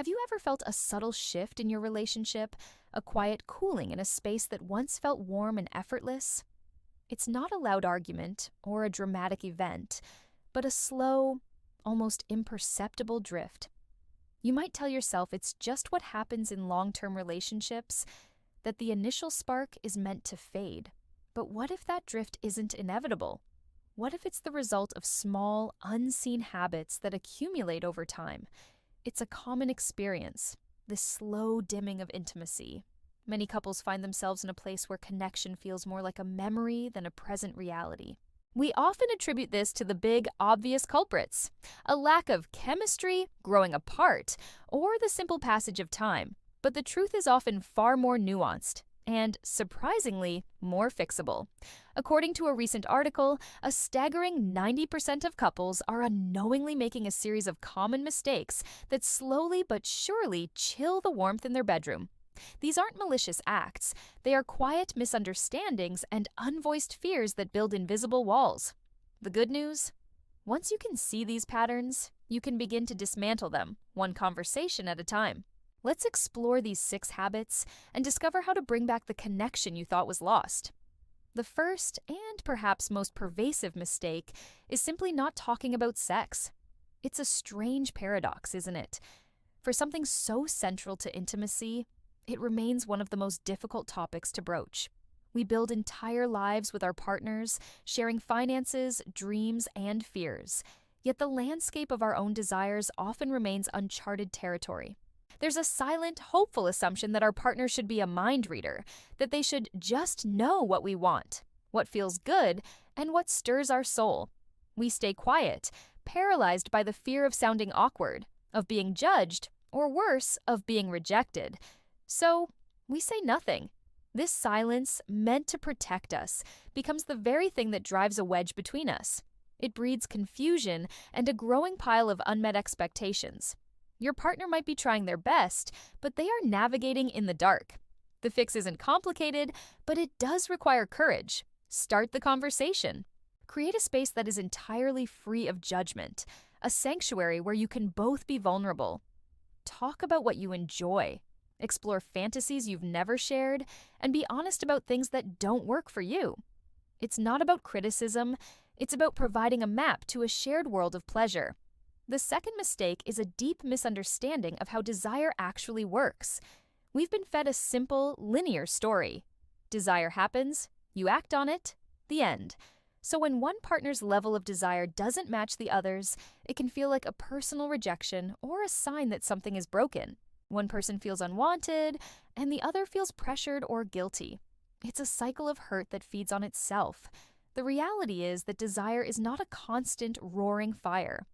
Have you ever felt a subtle shift in your relationship, a quiet cooling in a space that once felt warm and effortless? It's not a loud argument or a dramatic event, but a slow, almost imperceptible drift. You might tell yourself it's just what happens in long-term relationships, that the initial spark is meant to fade. But what if that drift isn't inevitable? What if it's the result of small, unseen habits that accumulate over time? It's a common experience, this slow dimming of intimacy. Many couples find themselves in a place where connection feels more like a memory than a present reality. We often attribute this to the big, obvious culprits: a lack of chemistry, growing apart, or the simple passage of time. But the truth is often far more nuanced and, surprisingly, more fixable. According to a recent article, a staggering 90% of couples are unknowingly making a series of common mistakes that slowly but surely chill the warmth in their bedroom. These aren't malicious acts, they are quiet misunderstandings and unvoiced fears that build invisible walls. The good news? Once you can see these patterns, you can begin to dismantle them, one conversation at a time. Let's explore these 6 habits and discover how to bring back the connection you thought was lost. The first, and perhaps most pervasive mistake, is simply not talking about sex. It's a strange paradox, isn't it? For something so central to intimacy, it remains one of the most difficult topics to broach. We build entire lives with our partners, sharing finances, dreams, and fears. Yet the landscape of our own desires often remains uncharted territory. There's a silent, hopeful assumption that our partner should be a mind reader, that they should just know what we want, what feels good, and what stirs our soul. We stay quiet, paralyzed by the fear of sounding awkward, of being judged, or worse, of being rejected. So, we say nothing. This silence, meant to protect us, becomes the very thing that drives a wedge between us. It breeds confusion and a growing pile of unmet expectations. Your partner might be trying their best, but they are navigating in the dark. The fix isn't complicated, but it does require courage. Start the conversation. Create a space that is entirely free of judgment, a sanctuary where you can both be vulnerable. Talk about what you enjoy. Explore fantasies you've never shared, and be honest about things that don't work for you. It's not about criticism, it's about providing a map to a shared world of pleasure. The second mistake is a deep misunderstanding of how desire actually works. We've been fed a simple, linear story. Desire happens, you act on it, the end. So when one partner's level of desire doesn't match the other's, it can feel like a personal rejection or a sign that something is broken. One person feels unwanted, and the other feels pressured or guilty. It's a cycle of hurt that feeds on itself. The reality is that desire is not a constant, roaring fire.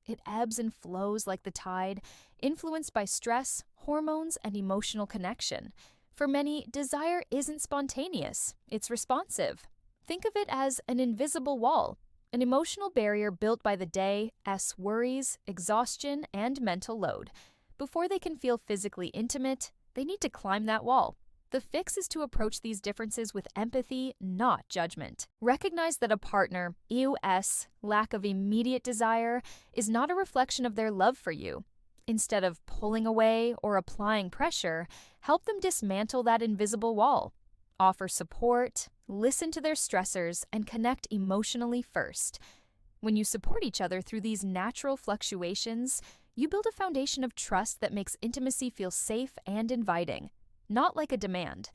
It ebbs and flows like the tide, influenced by stress, hormones, and emotional connection. For many, desire isn't spontaneous, it's responsive. Think of it as an invisible wall, an emotional barrier built by the day's worries, exhaustion, and mental load. Before they can feel physically intimate, they need to climb that wall. The fix is to approach these differences with empathy, not judgment. Recognize that a partner's lack of immediate desire is not a reflection of their love for you. Instead of pulling away or applying pressure, help them dismantle that invisible wall. Offer support, listen to their stressors, and connect emotionally first. When you support each other through these natural fluctuations, you build a foundation of trust that makes intimacy feel safe and inviting, not like a demand.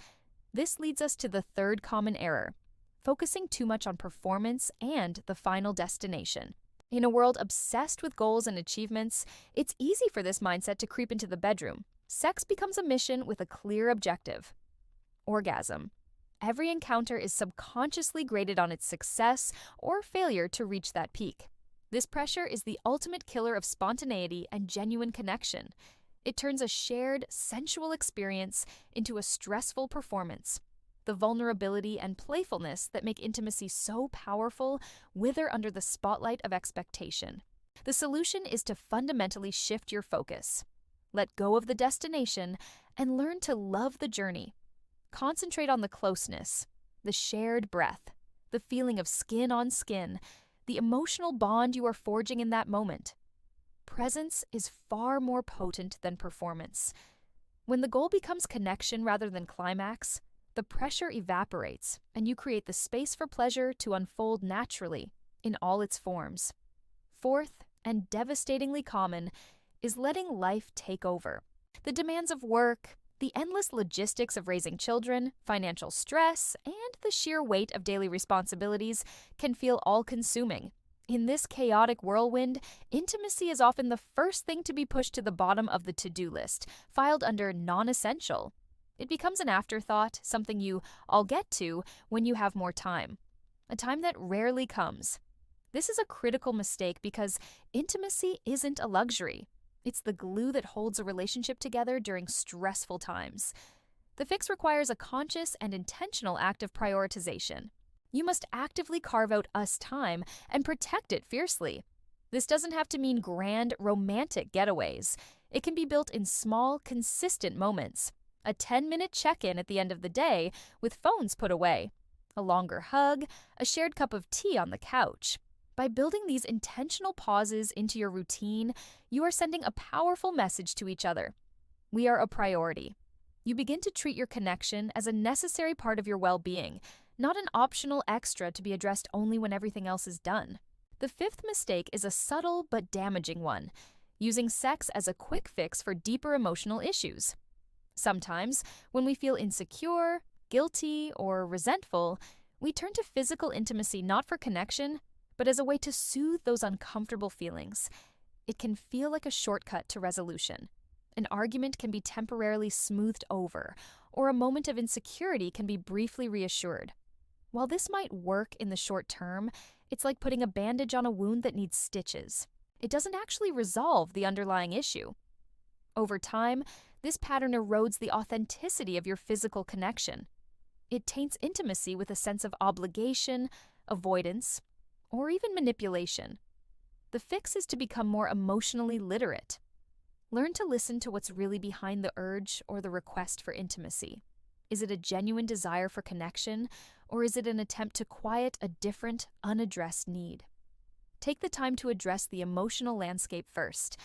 This leads us to the third common error: focusing too much on performance and the final destination. In a world obsessed with goals and achievements, it's easy for this mindset to creep into the bedroom. Sex becomes a mission with a clear objective: orgasm. Every encounter is subconsciously graded on its success or failure to reach that peak. This pressure is the ultimate killer of spontaneity and genuine connection. It turns a shared, sensual experience into a stressful performance. The vulnerability and playfulness that make intimacy so powerful wither under the spotlight of expectation. The solution is to fundamentally shift your focus. Let go of the destination and learn to love the journey. Concentrate on the closeness, the shared breath, the feeling of skin on skin, the emotional bond you are forging in that moment. Presence is far more potent than performance. When the goal becomes connection rather than climax, the pressure evaporates and you create the space for pleasure to unfold naturally in all its forms. Fourth, and devastatingly common, is letting life take over. The demands of work, the endless logistics of raising children, financial stress, and the sheer weight of daily responsibilities can feel all-consuming. In this chaotic whirlwind, intimacy is often the first thing to be pushed to the bottom of the to-do list, filed under non-essential. It becomes an afterthought, something I'll get to when you have more time. A time that rarely comes. This is a critical mistake because intimacy isn't a luxury. It's the glue that holds a relationship together during stressful times. The fix requires a conscious and intentional act of prioritization. You must actively carve out us time and protect it fiercely. This doesn't have to mean grand, romantic getaways. It can be built in small, consistent moments. A 10-minute check-in at the end of the day with phones put away. A longer hug, a shared cup of tea on the couch. By building these intentional pauses into your routine, you are sending a powerful message to each other. We are a priority. You begin to treat your connection as a necessary part of your well-being, not an optional extra to be addressed only when everything else is done. The fifth mistake is a subtle but damaging one, using sex as a quick fix for deeper emotional issues. Sometimes, when we feel insecure, guilty, or resentful, we turn to physical intimacy not for connection, but as a way to soothe those uncomfortable feelings. It can feel like a shortcut to resolution. An argument can be temporarily smoothed over, or a moment of insecurity can be briefly reassured. While this might work in the short term, it's like putting a bandage on a wound that needs stitches. It doesn't actually resolve the underlying issue. Over time, this pattern erodes the authenticity of your physical connection. It taints intimacy with a sense of obligation, avoidance, or even manipulation. The fix is to become more emotionally literate. Learn to listen to what's really behind the urge or the request for intimacy. Is it a genuine desire for connection, or is it an attempt to quiet a different, unaddressed need? Take the time to address the emotional landscape first.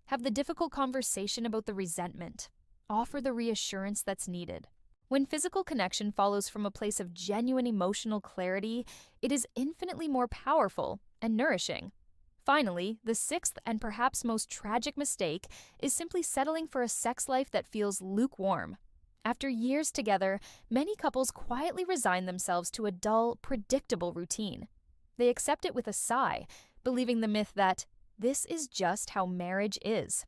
Have the difficult conversation about the resentment. Offer the reassurance that's needed. When physical connection follows from a place of genuine emotional clarity, it is infinitely more powerful and nourishing. Finally, the sixth and perhaps most tragic mistake is simply settling for a sex life that feels lukewarm. After years together, many couples quietly resign themselves to a dull, predictable routine. They accept it with a sigh, believing the myth that this is just how marriage is.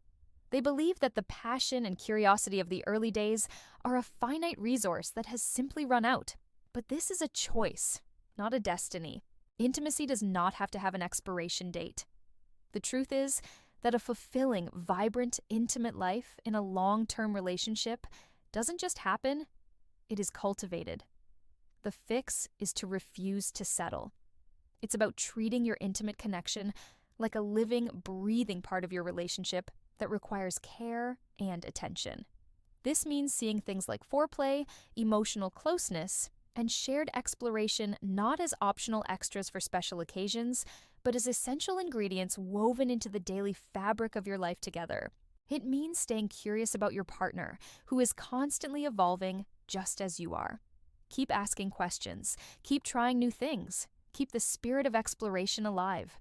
They believe that the passion and curiosity of the early days are a finite resource that has simply run out. But this is a choice, not a destiny. Intimacy does not have to have an expiration date. The truth is that a fulfilling, vibrant, intimate life in a long-term relationship doesn't just happen, it is cultivated. The fix is to refuse to settle. It's about treating your intimate connection like a living, breathing part of your relationship that requires care and attention. This means seeing things like foreplay, emotional closeness, and shared exploration not as optional extras for special occasions, but as essential ingredients woven into the daily fabric of your life together. It means staying curious about your partner, who is constantly evolving just as you are. Keep asking questions. Keep trying new things. Keep the spirit of exploration alive.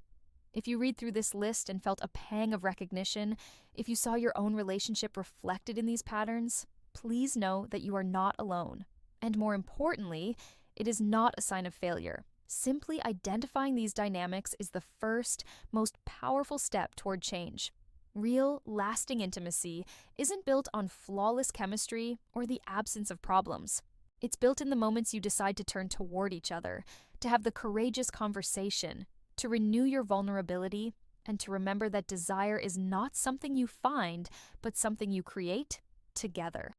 If you read through this list and felt a pang of recognition, if you saw your own relationship reflected in these patterns, please know that you are not alone. And more importantly, it is not a sign of failure. Simply identifying these dynamics is the first, most powerful step toward change. Real, lasting intimacy isn't built on flawless chemistry or the absence of problems. It's built in the moments you decide to turn toward each other, to have the courageous conversation, to renew your vulnerability, and to remember that desire is not something you find, but something you create together.